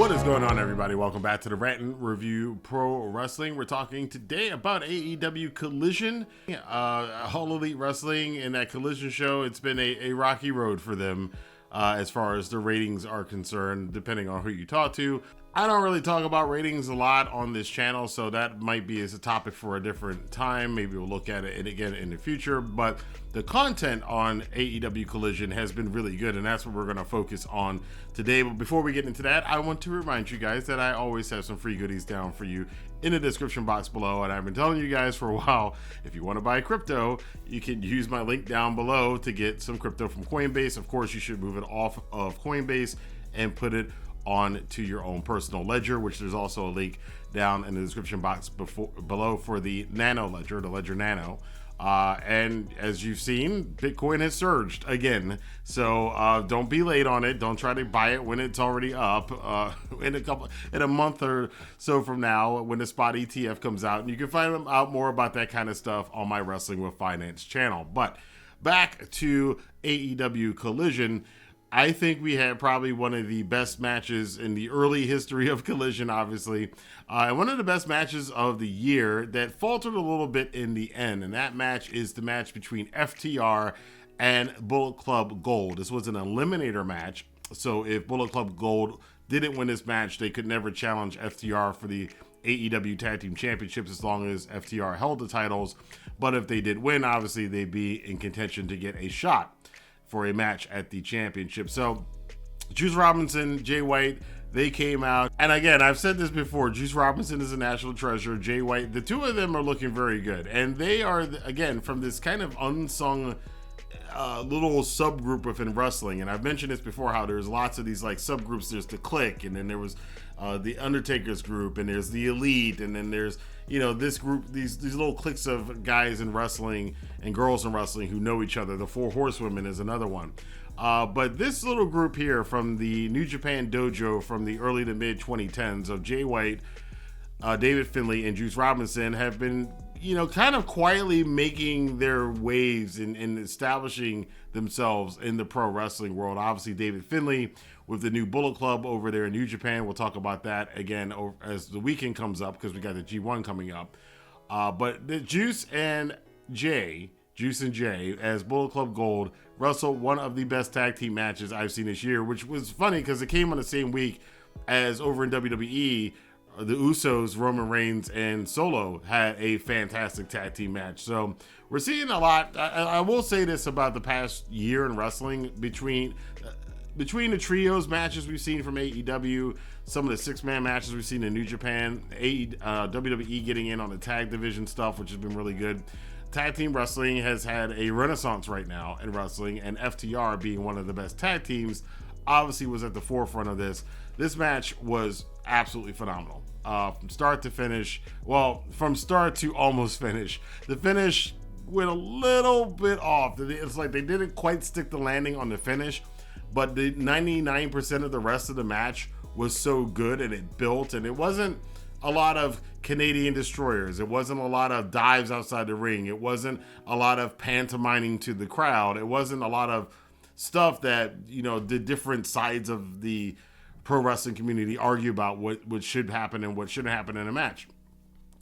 What is going on, everybody? Welcome back to the Rantin Review Pro Wrestling. We're talking today about AEW Collision, All Elite Wrestling, and that Collision show. It's been a rocky road for them as far as the ratings are concerned, depending on who you talk to. I don't really talk about ratings a lot on this channel, so that might be as a topic for a different time. Maybe we'll look at it again in the future, but the content on AEW Collision has been really good, and that's what we're going to focus on today. But before we get into that, I want to remind you guys that I always have some free goodies down for you in the description box below, and I've been telling you guys for a while, if you want to buy crypto, you can use my link down below to get some crypto from Coinbase. Of course, you should move it off of Coinbase and put it on to your own personal ledger, which there's also a link down in the description box below for the Nano ledger, the Ledger Nano. And as you've seen, Bitcoin has surged again. So don't be late on it. Don't try to buy it when it's already up. In a month or so from now, when the spot ETF comes out, and you can find out more about that kind of stuff on my Wrestling with Finance channel. But back to AEW Collision. I think we had probably one of the best matches in the early history of Collision, obviously. And one of the best matches of the year that faltered a little bit in the end. And that match is the match between FTR and Bullet Club Gold. This was an eliminator match. So if Bullet Club Gold didn't win this match, they could never challenge FTR for the AEW Tag Team Championships as long as FTR held the titles. But if they did win, obviously they'd be in contention to get a shot for a match at the championship. So Juice Robinson, Jay White, they came out. And again, I've said this before, Juice Robinson is a national treasure. Jay White, the two of them are looking very good. And they are, again, from this kind of unsung little subgroup within wrestling. And I've mentioned this before, how there's lots of these like subgroups. There's the Clique, and then there was the Undertaker's group, and there's the Elite, and then there's, you know, this group, these little cliques of guys in wrestling and girls in wrestling who know each other. The Four Horsewomen is another one. But this little group here from the New Japan Dojo from the early to mid 2010s of Jay White, David Finlay, and Juice Robinson have been, you know, kind of quietly making their waves in establishing themselves in the pro wrestling world. Obviously, David Finlay with the new Bullet Club over there in New Japan. We'll talk about that again as the weekend comes up, because we got the G1 coming up. But the Juice and Jay, as Bullet Club Gold, wrestled one of the best tag team matches I've seen this year, which was funny because it came on the same week as over in WWE. The Usos, Roman Reigns, and Solo had a fantastic tag team match. So we're seeing a lot. I will say this about the past year in wrestling, between the trios matches we've seen from AEW, some of the six-man matches we've seen in New Japan, WWE getting in on the tag division stuff, which has been really good. Tag team wrestling has had a renaissance right now in wrestling, and FTR, being one of the best tag teams, obviously was at the forefront of this. This match was absolutely phenomenal. From start to finish, well, from start to almost finish. The finish went a little bit off. It's like they didn't quite stick the landing on the finish, but the 99% of the rest of the match was so good, and it built, and it wasn't a lot of Canadian destroyers. It wasn't a lot of dives outside the ring. It wasn't a lot of pantomiming to the crowd. It wasn't a lot of stuff that, you know, the different sides of the pro wrestling community argue about what should happen and what shouldn't happen in a match.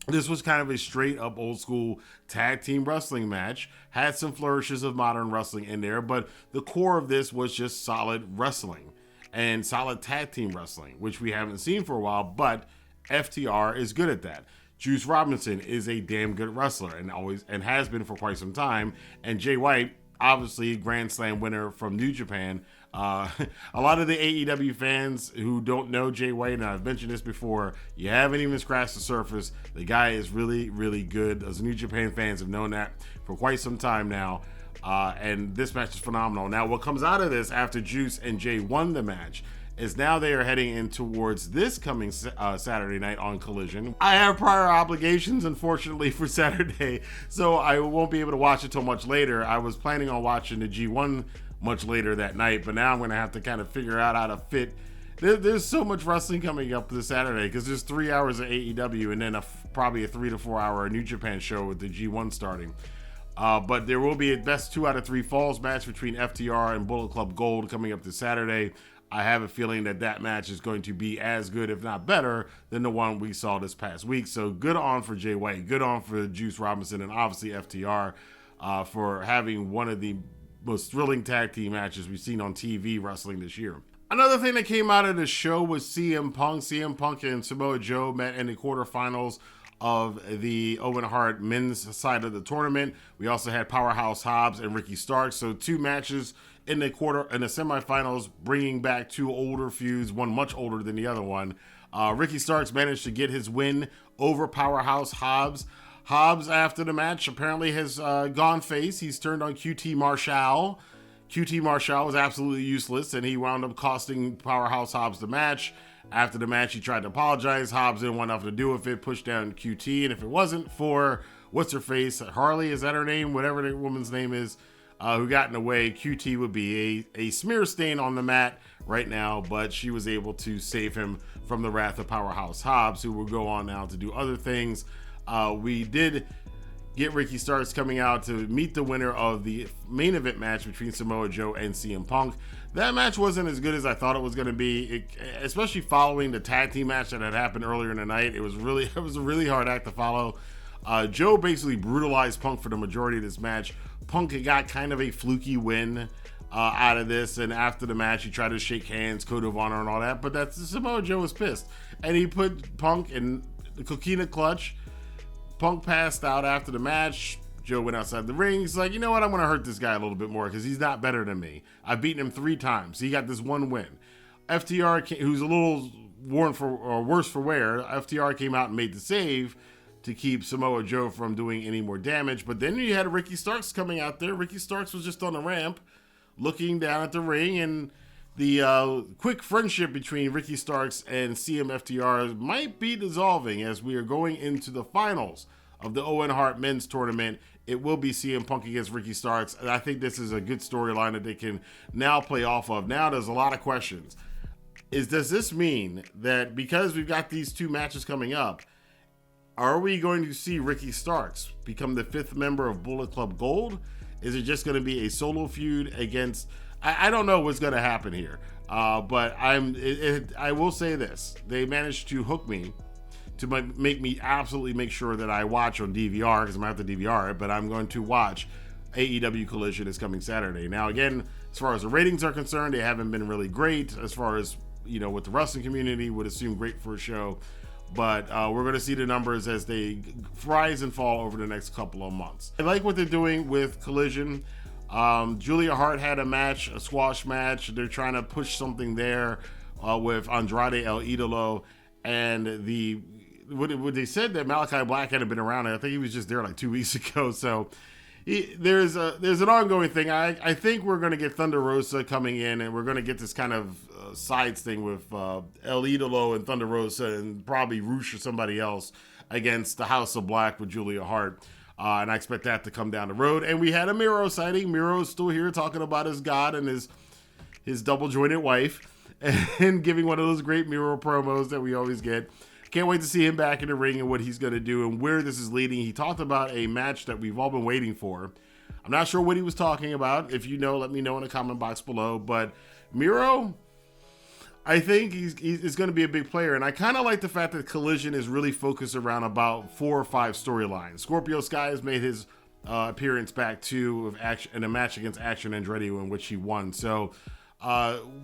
This was kind of a straight up old school tag team wrestling match. Had some flourishes of modern wrestling in there, but the core of this was just solid wrestling and solid tag team wrestling, which we haven't seen for a while, but FTR is good at that. Juice Robinson is a damn good wrestler and has been for quite some time. And Jay White, obviously Grand Slam winner from New Japan. A lot of the AEW fans who don't know Jay White, and I've mentioned this before, you haven't even scratched the surface. The guy is really, really good. As New Japan fans have known that for quite some time now. And this match is phenomenal. Now, what comes out of this after Juice and Jay won the match is now they are heading in towards this coming Saturday night on Collision. I have prior obligations, unfortunately, for Saturday, so I won't be able to watch it till much later. I was planning on watching the G1 much later that night, but now I'm going to have to kind of figure out how to fit. There's so much wrestling coming up this Saturday because there's 3 hours of AEW and then probably a 3 to 4 hour New Japan show with the G1 starting. But there will be a best 2 out of 3 falls match between FTR and Bullet Club Gold coming up this Saturday. I have a feeling that that match is going to be as good, if not better, than the one we saw this past week. So good on for Jay White, good on for Juice Robinson, and obviously FTR for having one of the most thrilling tag team matches we've seen on TV wrestling this year. Another thing that came out of the show was CM Punk. CM Punk and Samoa Joe met in the quarterfinals of the Owen Hart men's side of the tournament. We also had Powerhouse Hobbs and Ricky Starks. So 2 matches in the semifinals, bringing back 2 older feuds, one much older than the other one. Ricky Starks managed to get his win over Powerhouse Hobbs. Hobbs, after the match, apparently has gone face. He's turned on QT Marshall. QT Marshall was absolutely useless, and he wound up costing Powerhouse Hobbs the match. After the match, he tried to apologize. Hobbs didn't want nothing to do with it, pushed down QT, and if it wasn't for, what's-her-face, Harley, is that her name? Whatever the woman's name is, who got in the way, QT would be a smear stain on the mat right now, but she was able to save him from the wrath of Powerhouse Hobbs, who will go on now to do other things. We did get Ricky Starks coming out to meet the winner of the main event match between Samoa Joe and CM Punk. That match wasn't as good as I thought it was going to be, especially following the tag team match that had happened earlier in the night. It was a really hard act to follow. Joe basically brutalized Punk for the majority of this match. Punk got kind of a fluky win out of this, and after the match, he tried to shake hands, code of honor, and all that. But Samoa Joe was pissed, and he put Punk in the coquina clutch. Punk passed out after the match. Joe went outside the ring. He's like, you know what? I'm going to hurt this guy a little bit more because he's not better than me. I've beaten him 3 times. He got this one win. FTR, who's a little worse for wear, FTR came out and made the save to keep Samoa Joe from doing any more damage. But then you had Ricky Starks coming out there. Ricky Starks was just on the ramp looking down at the ring, and the quick friendship between Ricky Starks and FTR might be dissolving as we are going into the finals of the Owen Hart men's tournament. It will be CM Punk against Ricky Starks, and I think this is a good storyline that they can now play off of. Now there's a lot of questions. Does this mean that because we've got these 2 matches coming up, are we going to see Ricky Starks become the 5th member of Bullet Club Gold? Is it just going to be a solo feud against... I don't know what's going to happen here, but I will say this. They managed to hook me to make me absolutely make sure that I watch on DVR, because I'm going to have to DVR it, but I'm going to watch AEW Collision is coming Saturday. Now, again, as far as the ratings are concerned, they haven't been really great. As far as, with the wrestling community, would assume great for a show. But we're going to see the numbers as they rise and fall over the next couple of months. I like what they're doing with Collision. Julia Hart had a squash match. They're trying to push something there with Andrade El Idolo. And what they said that Malachi Black hadn't been around. I think he was just there like 2 weeks ago. So there's an ongoing thing. I think we're going to get Thunder Rosa coming in, and we're going to get this kind of sides thing with El Idolo and Thunder Rosa and probably Roosh or somebody else against the House of Black with Julia Hart. And I expect that to come down the road. And we had a Miro sighting. Miro's still here talking about his God and his double-jointed wife and giving one of those great Miro promos that we always get. Can't wait to see him back in the ring and what he's going to do and where this is leading. He talked about a match that we've all been waiting for. I'm not sure what he was talking about. If you know, let me know in the comment box below. But Miro, I think he's going to be a big player. And I kind of like the fact that Collision is really focused around about 4 or 5 storylines. Scorpio Sky has made his appearance back too in a match against Action Andretti, in which he won. So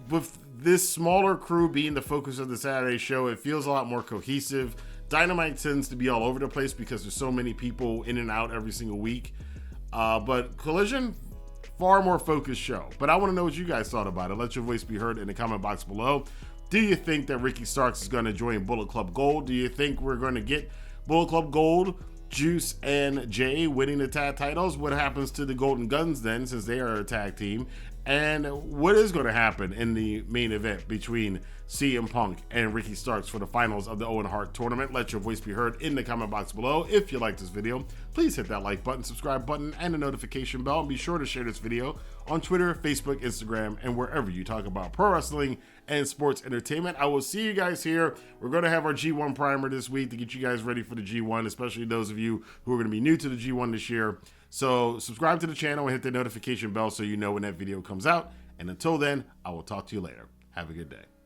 with this smaller crew being the focus of the Saturday show, it feels a lot more cohesive. Dynamite tends to be all over the place because there's so many people in and out every single week. But Collision, far more focused show. But I want to know what you guys thought about it. Let your voice be heard in the comment box below. Do you think that Ricky Starks is going to join Bullet Club Gold? Do you think we're going to get Bullet Club Gold, Juice, and Jay winning the tag titles? What happens to the Golden Guns then, since they are a tag team? And what is going to happen in the main event between CM Punk and Ricky Starks for the finals of the Owen Hart tournament? Let your voice be heard in the comment box below. If you like this video, please hit that like button, subscribe button, and the notification bell. And be sure to share this video on Twitter, Facebook, Instagram, and wherever you talk about pro wrestling and sports entertainment. I will see you guys here. We're going to have our G1 primer this week to get you guys ready for the G1, especially those of you who are going to be new to the G1 this year. So subscribe to the channel and hit the notification bell so you know when that video comes out. And until then, I will talk to you later. Have a good day.